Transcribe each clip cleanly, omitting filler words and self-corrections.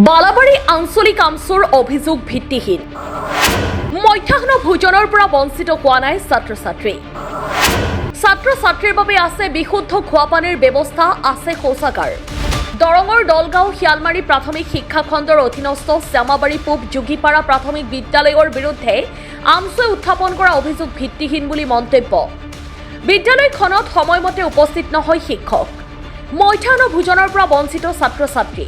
বালাবাৰী আঞ্চলিক আমচুৰ অভিযোগ ভিত্তিহীন। মধ্যাহ্ন ভোজনৰ পৰা বঞ্চিত হোৱা নাই ছাত্ৰ ছাত্ৰীৰ বাবে আছে বিশুদ্ধ খোৱা পানীৰ ব্যৱস্থা, আছে শৌচাগাৰ। দৰঙৰ দলগাঁও শিয়ালমাৰী প্ৰাথমিক শিক্ষা খণ্ডৰ অধীনস্থ শ্যামাবাৰী পূব যোগীপাৰা প্ৰাথমিক বিদ্যালয়ৰ বিৰুদ্ধে আমচুৱে উত্থাপন কৰা অভিযোগ ভিত্তিহীন বুলি মন্তব্য। বিদ্যালয়খনত সময়মতে উপস্থিত নহয় শিক্ষক, মধ্যাহ্ন ভোজনৰ পৰা বঞ্চিত ছাত্ৰ-ছাত্ৰী।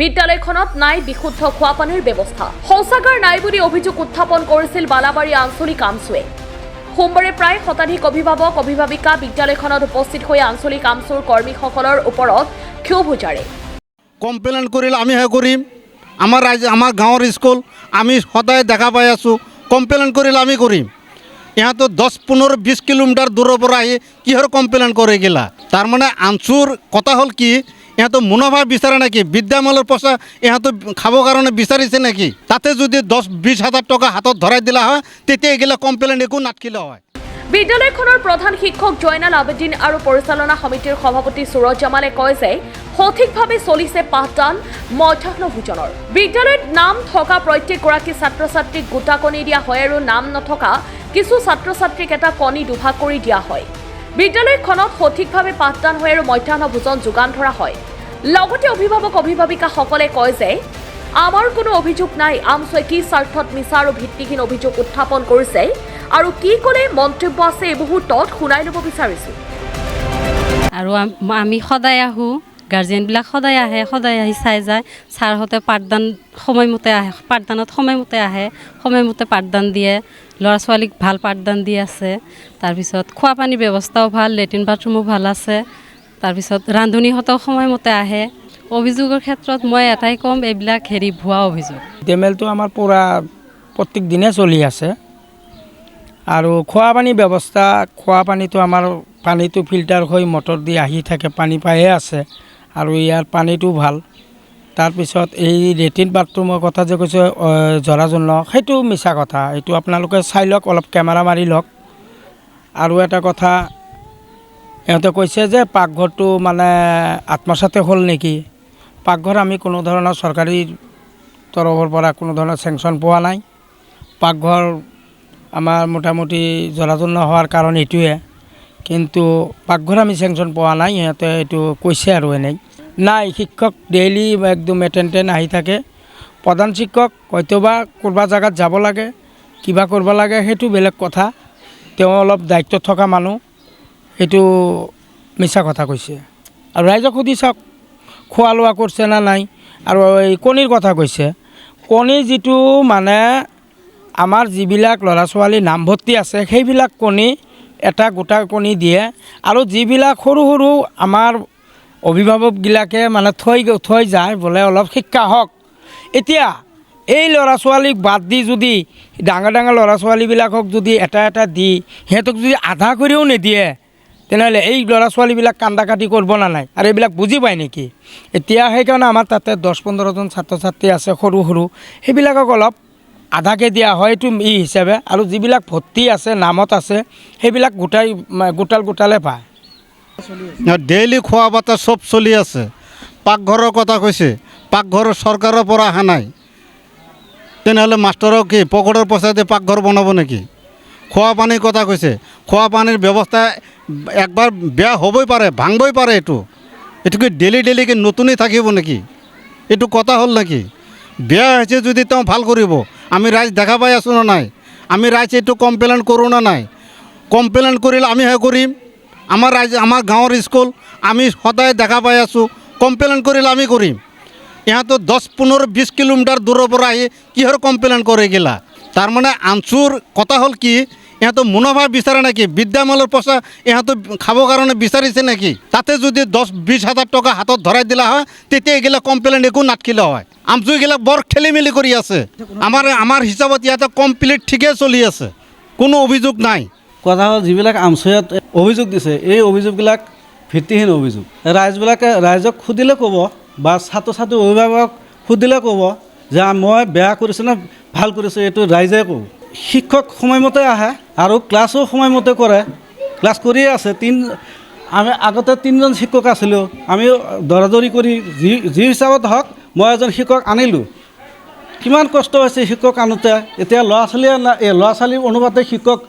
বিদ্যালয়খনত নাই বিশুদ্ধ খোৱা পানীৰ ব্যৱস্থা, শৌচাগাৰ নাই বুলি অভিযোগ উত্থাপন কৰিছিল বালাবাৰী আঞ্চলিক আমচুৱে। সোমবাৰে প্ৰায় শতাধিক অভিভাৱক অভিভাৱিকা বিদ্যালয়খনত উপস্থিত হৈ আঞ্চলিক আমচুৰ কৰ্মীসকলৰ ওপৰত ক্ষোভ উজাৰে। কমপ্লেইন কৰিলে আমিহে কৰিম, আমাৰ গাঁৱৰ স্কুল আমি সদায় দেখা পাই আছোঁ। কমপ্লেইন কৰিলে আমি কৰিম। ইহঁতো 10-15-20 কিলোমিটাৰ দূৰৰ পৰা আহি কিহৰ কমপ্লেইন কৰে গেলা। তাৰমানে আমচুৰ কথা হ'ল কি, ইহঁতো মুনাফা বিচাৰে নেকি, বিদ্যামূলৰ পইচা ইহঁতো খাবৰ কাৰণে বিচাৰিছে নেকি? তাতে যদি 10-20 হাজাৰ টকা হাতত ধৰাই দিলা হয় তেতিয়া এইগিলা কমপ্লেইন একো নাথাকিলে হয়। বিদ্যালয়খনৰ প্ৰধান শিক্ষক জয়নাল আবেদিন আৰু পৰিচালনা সমিতিৰ সভাপতি সুৰজ জামালে কয় যে সঠিকভাৱে চলিছে পাঠদান, মধ্যাহ্ন ভোজনৰ। বিদ্যালয়ত নাম থকা প্ৰত্যেকগৰাকী ছাত্ৰ-ছাত্ৰীক গোটা কণী দিয়া হয় আৰু নাম নথকা কিছু ছাত্ৰ-ছাত্ৰীক এটা কণী দুভাগ কৰি দিয়া হয়। বিদ্যালয়খনত সঠিকভাৱে পাঠদান হয় আৰু মধ্যাহ্ন ভোজন যোগান ধৰা হয়। লগতে অভিভাৱক অভিভাৱিকাসকলে কয় যে আমাৰ কোনো অভিযোগ নাই। আমচুৱে কি স্বাৰ্থত মিছা আৰু ভিত্তিহীন অভিযোগ উত্থাপন কৰিছে আৰু কি ক'লে মন্তব্য আছে এই মুহূৰ্তত শুনাই ল'ব বিচাৰিছোঁ। আৰু আমি সদায় আহোঁ, গাৰ্জেনবিলাক সদায় আহে, সদায় আহি চাই যায়। ছাৰহঁতে পাঠদান সময়মতে আহে, পাঠদানত সময়মতে আহে, সময়মতে পাঠদান দিয়ে, ল'ৰা ছোৱালীক ভাল পাঠদান দি আছে। তাৰপিছত খোৱা পানীৰ ব্যৱস্থাও ভাল, লেট্ৰিন বাথৰুমো ভাল আছে। তাৰপিছত ৰান্ধনীহঁতেও সময়মতে আহে। অভিযোগৰ ক্ষেত্ৰত মই এটাই ক'ম, এইবিলাক ভুৱা অভিযোগ। ডেমেলটো আমাৰ পূৰা প্ৰত্যেক দিনে চলি আছে। আৰু খোৱা পানীৰ ব্যৱস্থা, খোৱা পানীটো আমাৰ পানীটো ফিল্টাৰ হৈ মটৰ দি আহি থাকে, পানী পায়ে আছে আৰু ইয়াৰ পানীটো ভাল। তাৰপিছত এই লেট্ৰিন বাথৰুমৰ কথা যে কৈছে জৰাজীৰ্ণ, সেইটো মিছা কথা। এইটো আপোনালোকে চাই লওক, অলপ কেমেৰা মাৰি লওক। আৰু এটা কথা, ইহঁতে কৈছে যে পাকঘৰটো মানে আত্মসাতে হ'ল নেকি। পাকঘৰ আমি কোনো ধৰণৰ চৰকাৰী তৰফৰ পৰা কোনো ধৰণৰ চেংচন পোৱা নাই। পাকঘৰ আমাৰ মোটামুটি জৰাজীৰ্ণ হোৱাৰ কাৰণ এইটোৱে, কিন্তু পাকঘৰ আমি চেংচন পোৱা নাই। সিহঁতে এইটো কৈছে আৰু এনেই নাই। শিক্ষক ডেইলি একদম এটেণ্টেণ্ট আহি থাকে। প্ৰধান শিক্ষক হয়তোবা ক'ৰবা জেগাত যাব লাগে, কিবা কৰিব লাগে, সেইটো বেলেগ কথা। তেওঁ অলপ দায়িত্বত থকা মানুহ, সেইটো মিছা কথা কৈছে। আৰু ৰাইজক সুধি চাওক খোৱা লোৱা কৰিছে নে নাই। আৰু এই কণীৰ কথা কৈছে, কণী যিটো মানে আমাৰ যিবিলাক ল'ৰা ছোৱালী নামভৰ্তি আছে সেইবিলাক কণী এটা গোটা কণী দিয়ে। আৰু যিবিলাক সৰু সৰু আমাৰ অভিভাৱকবিলাকে মানে থৈ যায় বোলে অলপ শিক্ষা হওক। এতিয়া এই ল'ৰা ছোৱালীক বাদ দি যদি ডাঙৰ ডাঙৰ ল'ৰা ছোৱালীবিলাকক যদি এটা এটা দি সিহঁতক যদি আধা কৰিও নিদিয়ে, তেনেহ'লে এই ল'ৰা ছোৱালীবিলাক কান্দা কাটি কৰিব না নাই। আৰু এইবিলাক বুজি পায় নেকি? এতিয়া সেইকাৰণে আমাৰ তাতে 10-15জন ছাত্ৰ ছাত্ৰী আছে সৰু সৰু, সেইবিলাকক অলপ আধাকৈ দিয়া হয়, এইটো হিচাপে। আৰু যিবিলাক ভৰ্তি আছে, নামত আছে, সেইবিলাক গোটালে পায়। ডেইলি খোৱা বাতা চব চলি আছে। পাকঘৰৰ কথা কৈছে, পাকঘৰ চৰকাৰৰ পৰা অহা নাই। তেনেহ'লে মাষ্টৰক কি পকেটৰ পইচা দি পাকঘৰ বনাব নেকি? খোৱা পানীৰ কথা কৈছে, খোৱা পানীৰ ব্যৱস্থা একবাৰ বেয়া হ'বই পাৰে, ভাঙবই পাৰে। এইটো কি ডেইলি কি নতুনেই থাকিব নেকি? এইটো কথা হ'ল নেকি? বেয়া হৈছে যদি তেওঁ ভাল কৰিব। আমি ৰাইজ দেখা পাই আছোঁ নে নাই? আমি ৰাইজ এইটো কমপ্লেইন কৰোঁ নে নাই? কমপ্লেইন কৰিলে আমিহে কৰিম। আমাৰ গাঁৱৰ স্কুল আমি সদায় দেখা পাই আছোঁ। কমপ্লেইন কৰিলে আমি কৰিম। ইহঁতো 10-15-20 কিলোমিটাৰ দূৰৰ পৰা আহি কিহৰ কমপ্লেইন কৰে গেলা। তাৰমানে আমচুৰ কথা হ'ল কি, ইহঁতো মুনাফা বিচাৰে নেকি, বিদ্যামূলৰ পইচা ইহঁতো খাবৰ কাৰণে বিচাৰিছে নেকি? তাতে যদি 10-20 হাজাৰ টকা হাতত ধৰাই দিলা হয় তেতিয়া এইগিলা কমপ্লেইন একো নাথাকিলে হয়। আমচুগিলাক বৰ খেলি মেলি কৰি আছে। আমাৰ হিচাপত ইয়াতে কমপ্লিট ঠিকেই চলি আছে, কোনো অভিযোগ নাই। কথা হ'ল যিবিলাক আমচুৱেত অভিযোগ দিছে, এই অভিযোগবিলাক ভিত্তিহীন অভিযোগ। ৰাইজক সুধিলে ক'ব, বা ছাত্ৰ ছাত্ৰী অভিভাৱক সুধিলে ক'ব যে মই বেয়া কৰিছোঁ নে ভাল কৰিছোঁ, এইটো ৰাইজে ক'ব। শিক্ষক সময়মতে আহে আৰু ক্লাছো সময়মতে কৰে, ক্লাছ কৰিয়ে আছে। আমি আগতে 3জন শিক্ষক আছিলোঁ, আমি দৌৰা দৌৰি কৰি যি হিচাপত হওক মই এজন শিক্ষক আনিলোঁ, কিমান কষ্ট হৈছে শিক্ষক আনোতে। এতিয়া ল'ৰা ছোৱালীৰ অনুপাতে শিক্ষক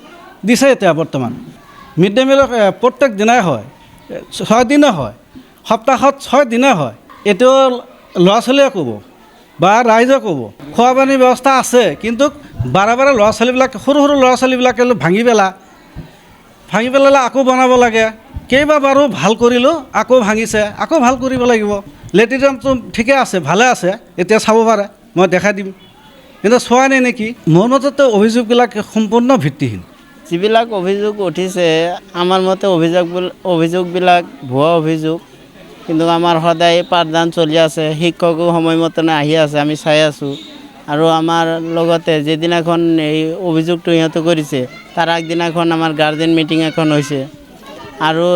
দিছে এতিয়া বৰ্তমান। মিড ডে মিল প্ৰত্যেক দিনাই হয়, 6 দিনে হয়, সপ্তাহত 6 দিনে হয়। এতিয়াও ল'ৰা ছোৱালীয়ে ক'ব বা ৰাইজে ক'ব খোৱা পানীৰ ব্যৱস্থা আছে, কিন্তু বাৰে ল'ৰা ছোৱালীবিলাক সৰু ল'ৰা ছোৱালীবিলাকে ভাঙি পেলালে আকৌ বনাব লাগে। কেইবাবাৰো ভাল কৰিলোঁ, আকৌ ভাঙিছে, আকৌ ভাল কৰিব লাগিব। লেট্ৰিনটো ঠিকে আছে, ভালে আছে, এতিয়া চাব পাৰে, মই দেখাই দিম, কিন্তু চোৱা নাই নেকি। মোৰ মতেতো অভিযোগবিলাক সম্পূৰ্ণ ভিত্তিহীন। যিবিলাক অভিযোগ উঠিছে আমাৰ মতে অভিযোগবিলাক ভুৱা অভিযোগ, কিন্তু আমাৰ সদায় পাঠদান চলি আছে, শিক্ষকো সময়মতে আহি আছে, আমি চাই আছোঁ। আৰু আমাৰ লগতে যিদিনাখন এই অভিযোগটো ইহঁতে কৰিছে তাৰ আগদিনাখন আমাৰ গাৰ্জেন মিটিং এখন হৈছে। আৰু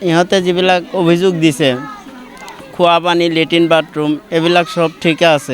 ইহঁতে যিবিলাক অভিযোগ দিছে, খোৱা পানী, লেট্ৰিন বাথৰুম এইবিলাক চব ঠিকে আছে।